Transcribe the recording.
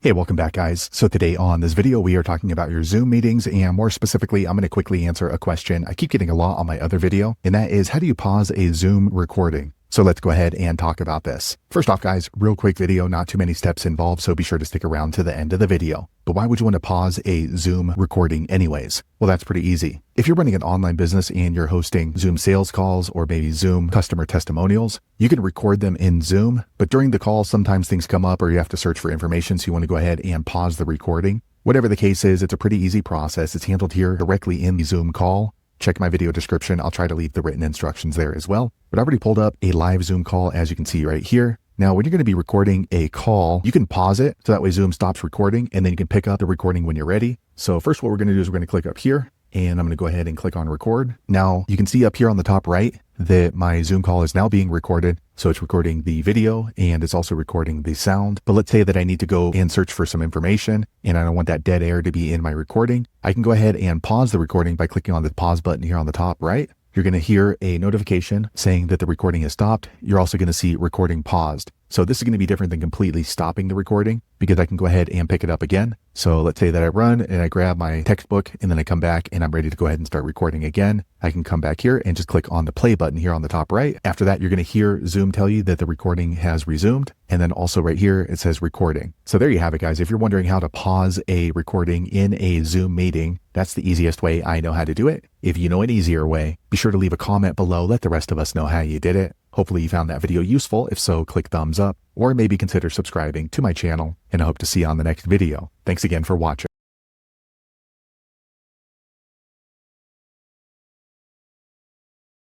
Hey, welcome back guys. So today on this video, we are talking about your Zoom meetings, and more specifically, I'm going to quickly answer a question I keep getting a lot on my other video, and that is, how do you pause a Zoom recording? So let's go ahead and talk about this. First off guys, real quick video, not too many steps involved, so be sure to stick around to the end of the video. But why would you want to pause a Zoom recording anyways? Well, that's pretty easy. If you're running an online business and you're hosting Zoom sales calls or maybe Zoom customer testimonials, you can record them in Zoom, but during the call, sometimes things come up or you have to search for information, so you want to go ahead and pause the recording. Whatever the case is, it's a pretty easy process. It's handled here directly in the Zoom call. Check my video description. I'll try to leave the written instructions there as well. But I've already pulled up a live Zoom call, as you can see right here. Now, when you're going to be recording a call, you can pause it so that way Zoom stops recording, and then you can pick up the recording when you're ready. So first, what we're going to do is we're going to click up here, and I'm going to go ahead and click on record. Now, you can see up here on the top right that my Zoom call is now being recorded. So it's recording the video and it's also recording the sound. But let's say that I need to go and search for some information and I don't want that dead air to be in my recording. I can go ahead and pause the recording by clicking on the pause button here on the top right. You're going to hear a notification saying that the recording has stopped. You're also going to see recording paused. So this is going to be different than completely stopping the recording, because I can go ahead and pick it up again. So let's say that I run and I grab my textbook and then I come back and I'm ready to go ahead and start recording again. I can come back here and just click on the play button here on the top right. After that, you're going to hear Zoom tell you that the recording has resumed. And then also right here, it says recording. So there you have it, guys. If you're wondering how to pause a recording in a Zoom meeting, that's the easiest way I know how to do it. If you know an easier way, be sure to leave a comment below. Let the rest of us know how you did it. Hopefully you found that video useful. If so, click thumbs up or maybe consider subscribing to my channel, and I hope to see you on the next video. Thanks again for watching.